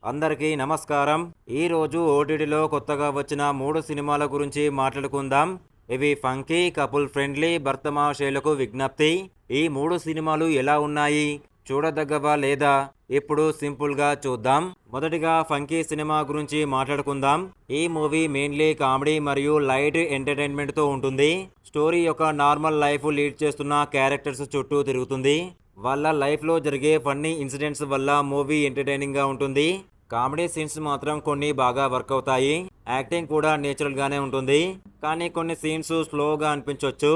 అందరికీ నమస్కారం. ఈ రోజు ఓటీటీలో కొత్తగా వచ్చిన 3 సినిమాల గురించి మాట్లాడుకుందాం. ఇవి ఫంకీ, కపుల్ ఫ్రెండ్లీ, భర్తమాషేలకు విజ్ఞప్తి. ఈ 3 సినిమాలు ఎలా ఉన్నాయి, చూడదగ్గవా లేదా, ఇప్పుడు సింపుల్గా చూద్దాం. మొదటిగా ఫంకీ సినిమా గురించి మాట్లాడుకుందాం. ఈ మూవీ మెయిన్లీ కామెడీ మరియు లైట్ ఎంటర్టైన్మెంట్తో ఉంటుంది. స్టోరీ ఒక నార్మల్ లైఫ్ లీడ్ చేస్తున్న క్యారెక్టర్స్ చుట్టూ తిరుగుతుంది. వాళ్ళ లైఫ్లో జరిగే ఫన్నీ ఇన్సిడెంట్స్ వల్ల మూవీ ఎంటర్టైనింగ్గా ఉంటుంది. కామెడీ సీన్స్ మాత్రం కొన్ని బాగా వర్క్ అవుతాయి. యాక్టింగ్ కూడా నేచురల్గానే ఉంటుంది, కానీ కొన్ని సీన్స్ స్లోగా అనిపించవచ్చు.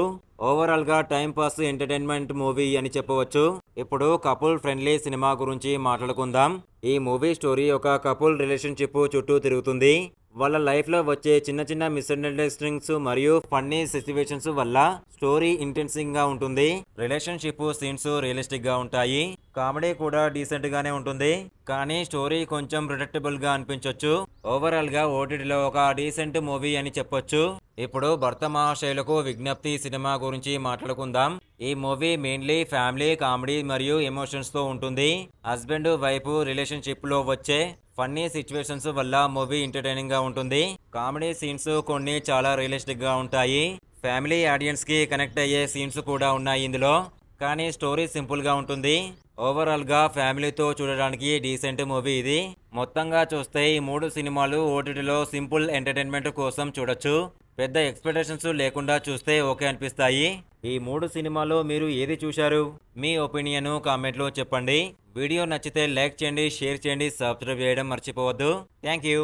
ఓవరాల్గా టైం పాస్ ఎంటర్టైన్మెంట్ మూవీ అని చెప్పవచ్చు. ఇప్పుడు కపుల్ ఫ్రెండ్లీ సినిమా గురించి మాట్లాడుకుందాం. ఈ మూవీ స్టోరీ ఒక కపుల్ రిలేషన్షిప్ చుట్టూ తిరుగుతుంది. వాళ్ళ లైఫ్లో వచ్చే చిన్న చిన్న మిస్అండర్స్టాండింగ్స్ మరియు ఫన్నీ సిచ్యువేషన్స్ వల్ల స్టోరీ ఇంటెన్సింగ్గా ఉంటుంది. రిలేషన్షిప్ సీన్స్ రియలిస్టిక్గా ఉంటాయి. కామెడీ కూడా డీసెంట్గానే ఉంటుంది, కానీ స్టోరీ కొంచెం ప్రిడిక్టబుల్గా అనిపించవచ్చు. ఓవరాల్గా ఓటీటీలో ఒక డీసెంట్ మూవీ అని చెప్పొచ్చు. ఇప్పుడు భర్త మహాశైలకు విజ్ఞప్తి సినిమా గురించి మాట్లాడుకుందాం. ఈ మూవీ మెయిన్లీ ఫ్యామిలీ, కామెడీ మరియు ఎమోషన్స్తో ఉంటుంది. హస్బెండ్ వైఫ్ రిలేషన్షిప్లో వచ్చే ఫన్నీ సిచ్యువేషన్స్ వల్ల మూవీ ఎంటర్టైనింగ్గా ఉంటుంది. కామెడీ సీన్స్ కొన్ని చాలా రియలిస్టిక్గా ఉంటాయి. ఫ్యామిలీ ఆడియన్స్కి కనెక్ట్ అయ్యే సీన్స్ కూడా ఉన్నాయి ఇందులో, కానీ స్టోరీ సింపుల్గా ఉంటుంది. ఓవరాల్గా ఫ్యామిలీతో చూడడానికి డీసెంట్ మూవీ ఇది. మొత్తంగా చూస్తే ఈ 3 సినిమాలు ఓటీటీలో సింపుల్ ఎంటర్టైన్మెంట్ కోసం చూడొచ్చు. పెద్ద ఎక్స్పెక్టేషన్స్ లేకుండా చూస్తే ఓకే అనిపిస్తాయి. ఈ 3 సినిమాలో మీరు ఏది చూశారు? మీ ఒపీనియన్ కామెంట్లో చెప్పండి. వీడియో నచ్చితే లైక్ చేయండి, షేర్ చేయండి, సబ్స్క్రైబ్ చేయడం మర్చిపోవద్దు. Thank you.